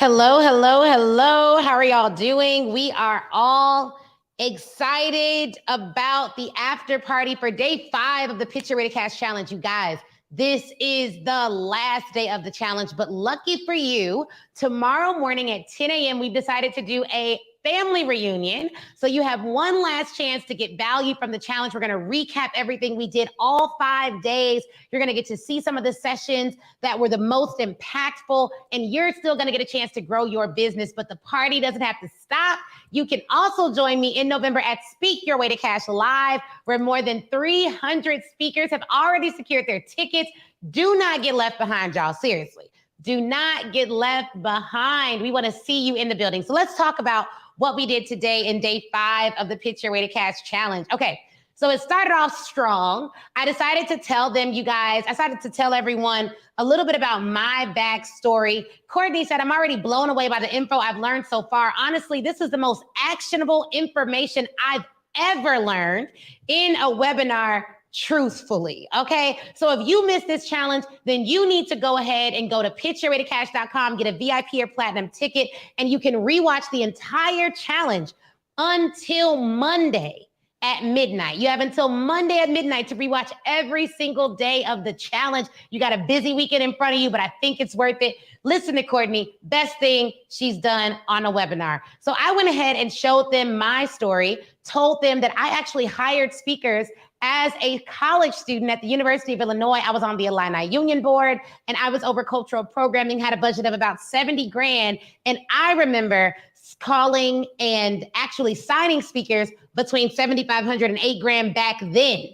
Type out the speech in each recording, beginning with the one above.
Hello, hello, hello. How are y'all doing? We are all excited about the after party for day 5 of the Pitch Your Way to Cash Challenge. You guys, this is the last day of the challenge, but lucky for you, tomorrow morning at 10 a.m., we've decided to do a family reunion. So you have one last chance to get value from the challenge. We're going to recap everything we did all 5 days. You're going to get to see some of the sessions that were the most impactful, and you're still going to get a chance to grow your business, but the party doesn't have to stop. You can also join me in November at Speak Your Way to Cash Live, where more than 300 speakers have already secured their tickets. Do not get left behind, y'all. Seriously. Do not get left behind. We want to see you in the building. So let's talk about what we did today in day 5 of the Pitch Your Way to Cash Challenge. Okay, so it started off strong. I decided to tell them, you guys, I decided to tell everyone a little bit about my backstory. Courtney said, I'm already blown away by the info I've learned so far. Honestly, this is the most actionable information I've ever learned in a webinar, truthfully. Okay. So if you missed this challenge, then you need to go ahead and go to pitchyourwaytocash.com, get a VIP or platinum ticket, and you can rewatch the entire challenge until Monday at midnight. You have until Monday at midnight to rewatch every single day of the challenge. You got a busy weekend in front of you, but I think it's worth it. Listen to Courtney, best thing she's done on a webinar. So I went ahead and showed them my story, told them that I actually hired speakers as a college student at the University of Illinois. I was on the Illini Union Board, and I was over cultural programming, had a budget of about 70 grand. And I remember calling and actually signing speakers between 7,500 and 8 grand back then,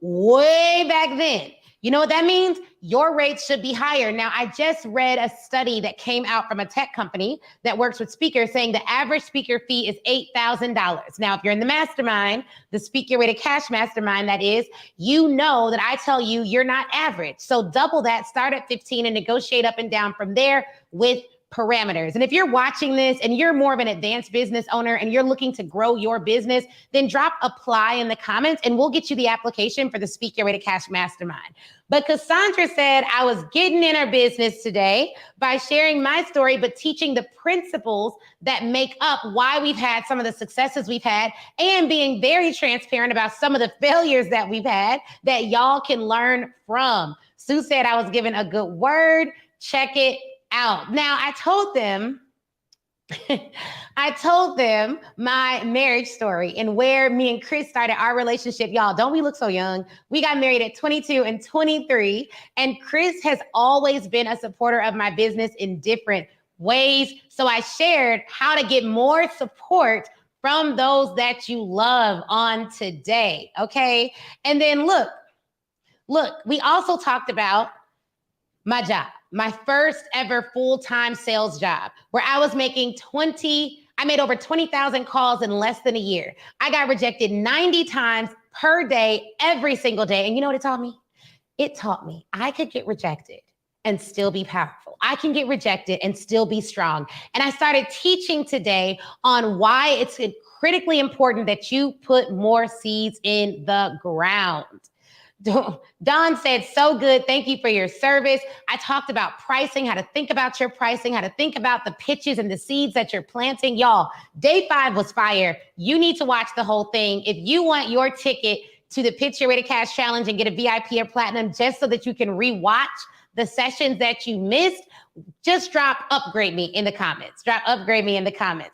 way back then. You know what that means? Your rates should be higher. Now, I just read a study that came out from a tech company that works with speakers saying the average speaker fee is $8,000. Now, if you're in the mastermind, the Speak Your Way to Cash mastermind, that is, you know that I tell you you're not average. So double that, start at 15 and negotiate up and down from there with parameters. And if you're watching this and you're more of an advanced business owner and you're looking to grow your business, then drop apply in the comments and we'll get you the application for the Speak Your Way to Cash Mastermind. But Cassandra said, I was getting in her business today by sharing my story, but teaching the principles that make up why we've had some of the successes we've had and being very transparent about some of the failures that we've had that y'all can learn from. Sue said I was given a good word. Check it out. Now, I told them my marriage story and where me and Chris started our relationship. Y'all, don't we look so young? We got married at 22 and 23, and Chris has always been a supporter of my business in different ways. So I shared how to get more support from those that you love on today, okay? And then look, we also talked about my job. My first ever full-time sales job where I was making I made over 20,000 calls in less than a year. I got rejected 90 times per day, every single day. And you know what it taught me? It taught me I could get rejected and still be powerful. I can get rejected and still be strong. And I started teaching today on why it's critically important that you put more seeds in the ground. Don said, so good. Thank you for your service. I talked about pricing, how to think about your pricing, how to think about the pitches and the seeds that you're planting. Y'all, day 5 was fire. You need to watch the whole thing. If you want your ticket to the Pitch Your Way to Cash Challenge and get a VIP or platinum just so that you can rewatch the sessions that you missed, just drop upgrade me in the comments.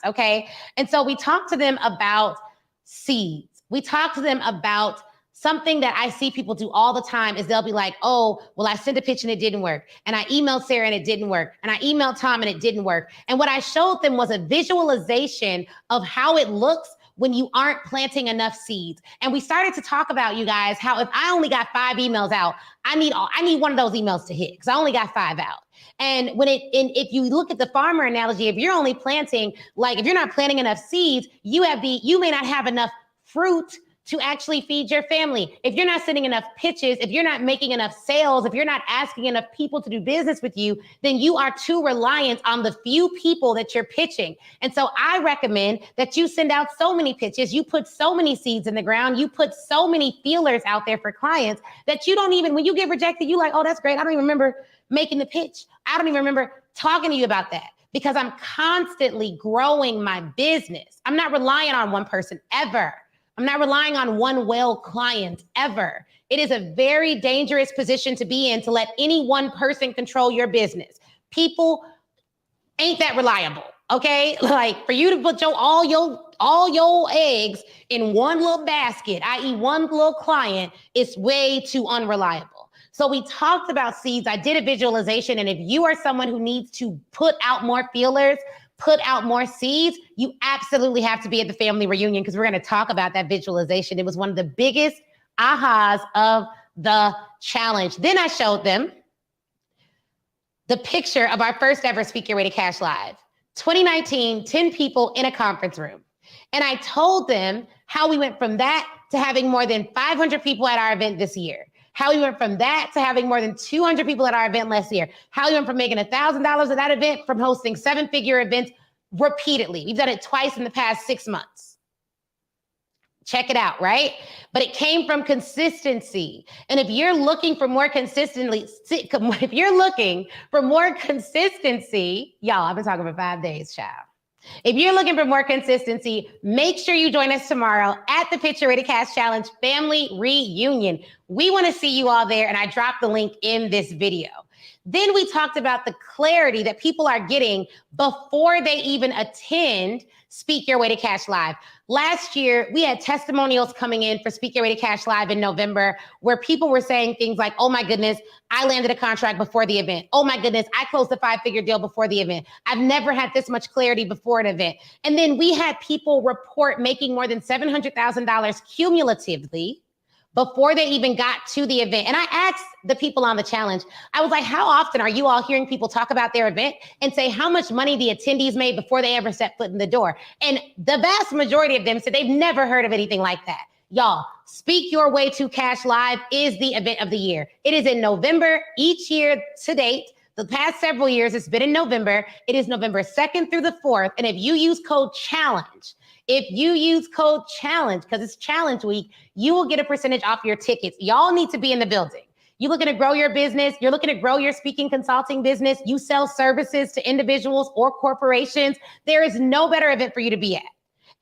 Okay? And so we talked to them about seeds. We talked to them about something that I see people do all the time is they'll be like, oh, well, I sent a pitch and it didn't work. And I emailed Sarah and it didn't work. And I emailed Tom and it didn't work. And what I showed them was a visualization of how it looks when you aren't planting enough seeds. And we started to talk about, you guys, how if I only got 5 emails out, I need one of those emails to hit because I only got 5 out. And if you look at the farmer analogy, if you're only planting, like if you're not planting enough seeds, you may not have enough fruit to actually feed your family. If you're not sending enough pitches, if you're not making enough sales, if you're not asking enough people to do business with you, then you are too reliant on the few people that you're pitching. And so I recommend that you send out so many pitches, you put so many seeds in the ground, you put so many feelers out there for clients that you don't even, when you get rejected, you like, oh, that's great. I don't even remember making the pitch. I don't even remember talking to you about that. because I'm constantly growing my business. I'm not relying on one person ever. I'm not relying on one whale client ever. It is a very dangerous position to be in to let any one person control your business. People ain't that reliable, okay? Like for you to put all your eggs in one little basket, i.e. one little client, is way too unreliable. So we talked about seeds. I did a visualization, and if you are someone who needs to put out more feelers, put out more seeds, you absolutely have to be at the family reunion, because we're going to talk about that visualization. It was one of the biggest ahas of the challenge. Then I showed them the picture of our first ever Speak Your Way to Cash Live. 2019, 10 people in a conference room. And I told them how we went from that to having more than 500 people at our event this year. How we went from that to having more than 200 people at our event last year. How we went from making $1,000 at that event from hosting 7-figure events repeatedly. We've done it twice in the past 6 months. Check it out, right? But it came from consistency. And if you're looking for more consistency, y'all, I've been talking for 5 days, child. If you're looking for more consistency, make sure you join us tomorrow at the Pitch Your Way to Cash Challenge Family Reunion. We want to see you all there, and I dropped the link in this video. Then we talked about the clarity that people are getting before they even attend Speak Your Way to Cash Live. Last year, we had testimonials coming in for Speak Your Way to Cash Live in November, where people were saying things like, oh my goodness, I landed a contract before the event. Oh my goodness, I closed a 5-figure deal before the event. I've never had this much clarity before an event. And then we had people report making more than $700,000 cumulatively before they even got to the event. And I asked the people on the challenge, I was like, how often are you all hearing people talk about their event and say how much money the attendees made before they ever set foot in the door? And the vast majority of them said they've never heard of anything like that. Y'all, Speak Your Way to Cash Live is the event of the year. It is in November each year to date. The past several years, it's been in November. It is November 2nd through the 4th. And if you use code CHALLENGE, because it's challenge week, you will get a percentage off your tickets. Y'all need to be in the building. You're looking to grow your business. You're looking to grow your speaking consulting business. You sell services to individuals or corporations. There is no better event for you to be at.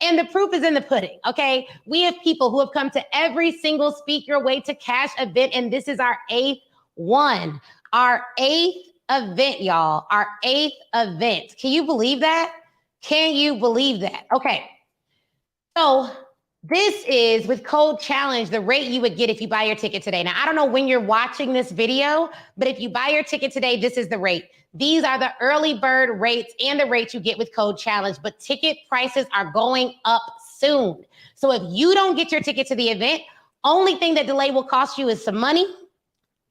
And the proof is in the pudding, okay? We have people who have come to every single Speak Your Way to Cash event, and this is our 8th one. Our 8th event, y'all. Our 8th event. Can you believe that? Can you believe that? Okay. So this is, with code CHALLENGE, the rate you would get if you buy your ticket today. Now, I don't know when you're watching this video, but if you buy your ticket today, this is the rate. These are the early bird rates and the rates you get with code CHALLENGE, but ticket prices are going up soon. So if you don't get your ticket to the event, only thing that delay will cost you is some money,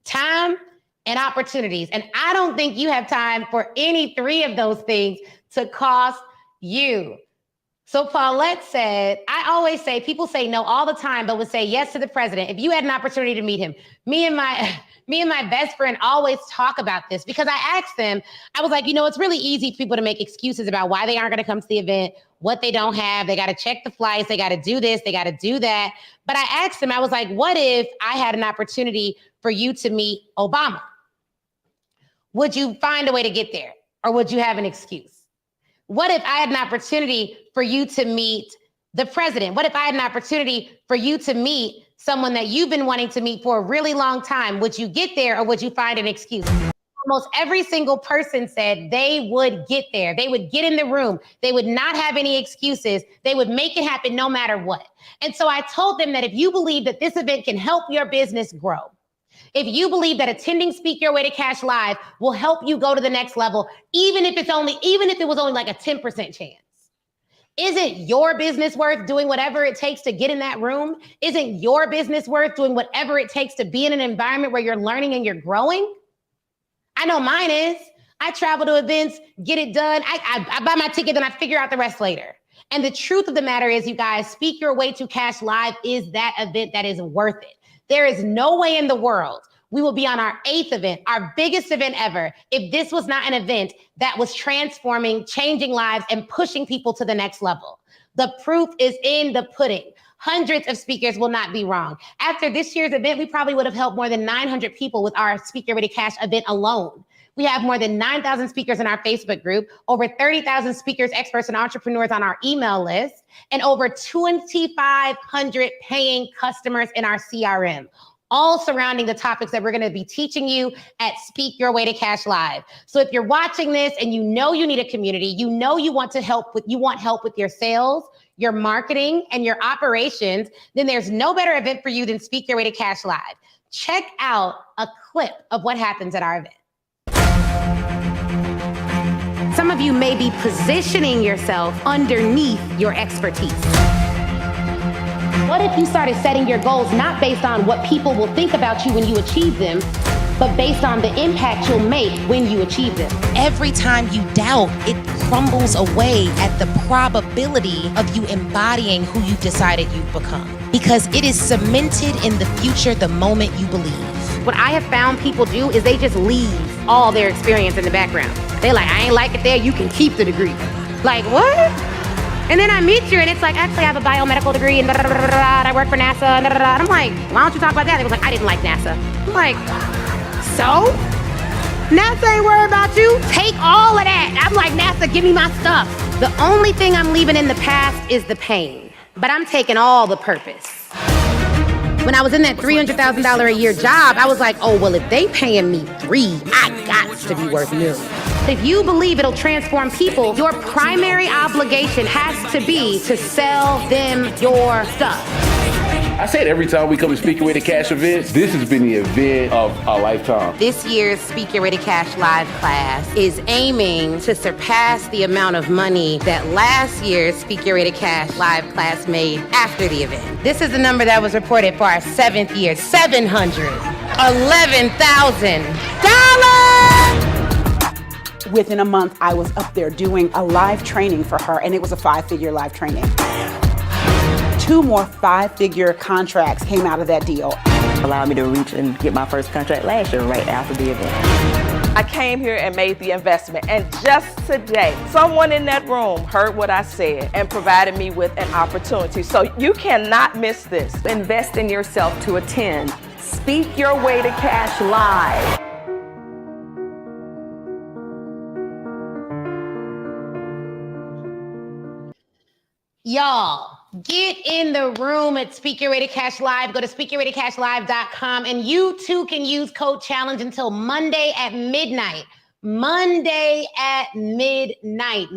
time, and opportunities. And I don't think you have time for any 3 of those things to cost you. So Paulette said, I always say, people say no all the time, but would say yes to the president if you had an opportunity to meet him. Me and my best friend always talk about this, because I asked them, I was like, it's really easy for people to make excuses about why they aren't going to come to the event, what they don't have. They got to check the flights. They got to do this. They got to do that. But I asked them, I was like, what if I had an opportunity for you to meet Obama? Would you find a way to get there, or would you have an excuse? What if I had an opportunity for you to meet the president? What if I had an opportunity for you to meet someone that you've been wanting to meet for a really long time? Would you get there, or would you find an excuse? Almost every single person said they would get there. They would get in the room. They would not have any excuses. They would make it happen no matter what. And so I told them that if you believe that this event can help your business grow, if you believe that attending Speak Your Way to Cash Live will help you go to the next level, even if it was only like a 10% chance, isn't your business worth doing whatever it takes to get in that room? Isn't your business worth doing whatever it takes to be in an environment where you're learning and you're growing? I know mine is. I travel to events, get it done. I buy my ticket, then I figure out the rest later. And the truth of the matter is, you guys, Speak Your Way to Cash Live is that event that is worth it. There is no way in the world we will be on our 8th event, our biggest event ever, if this was not an event that was transforming, changing lives, and pushing people to the next level. The proof is in the pudding. Hundreds of speakers will not be wrong. After this year's event, we probably would have helped more than 900 people with our Speak Your Way to Cash event alone. We have more than 9,000 speakers in our Facebook group, over 30,000 speakers, experts, and entrepreneurs on our email list, and over 2,500 paying customers in our CRM, all surrounding the topics that we're going to be teaching you at Speak Your Way to Cash Live. So if you're watching this and you know you need a community, you know you want help with your sales, your marketing, and your operations, then there's no better event for you than Speak Your Way to Cash Live. Check out a clip of what happens at our event. Some of you may be positioning yourself underneath your expertise. What if you started setting your goals not based on what people will think about you when you achieve them, but based on the impact you'll make when you achieve them? Every time you doubt, it crumbles away at the probability of you embodying who you decided you've become. Because it is cemented in the future the moment you believe. What I have found people do is they just leave all their experience in the background. They're like, I ain't like it there, you can keep the degree. Like, what? And then I meet you and it's like, actually I have a biomedical degree and I work for NASA and I'm like, why don't you talk about that? They was like, I didn't like NASA. I'm like, so? NASA ain't worried about you? Take all of that. I'm like, NASA, give me my stuff. The only thing I'm leaving in the past is the pain, but I'm taking all the purpose. When I was in that $300,000 a year job, I was like, oh, well, if they paying me $3, I got to be worth $1 million. If you believe it'll transform people, your primary obligation has to be to sell them your stuff. I say it every time we come to Speak Your Way to Cash events. This has been the event of a lifetime. This year's Speak Your Way to Cash Live class is aiming to surpass the amount of money that last year's Speak Your Way to Cash Live class made after the event. This is the number that was reported for our 7th year, $711,000. Within a month, I was up there doing a live training for her, and it was a 5-figure live training. 2 more 5-figure contracts came out of that deal. Allowed me to reach and get my first contract last year right after the event. I came here and made the investment, and just today, someone in that room heard what I said and provided me with an opportunity. So you cannot miss this. Invest in yourself to attend Speak Your Way to Cash Live. Y'all, get in the room at Speak Your Way to Cash Live. Go to speakyourwaytocashlive.com and you too can use code challenge until Monday at midnight. Monday at midnight.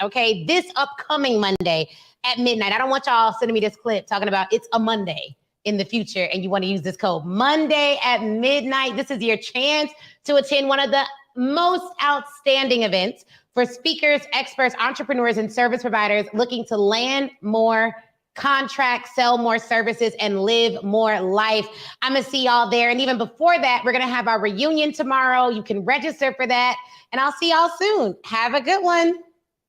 Okay, this upcoming Monday at midnight. I don't want y'all sending me this clip talking about it's a Monday in the future and you want to use this code. Monday at midnight. This is your chance to attend one of the most outstanding events for speakers, experts, entrepreneurs, and service providers looking to land more contracts, sell more services, and live more life. I'm gonna see y'all there. And even before that, we're gonna have our reunion tomorrow. You can register for that. And I'll see y'all soon. Have a good one.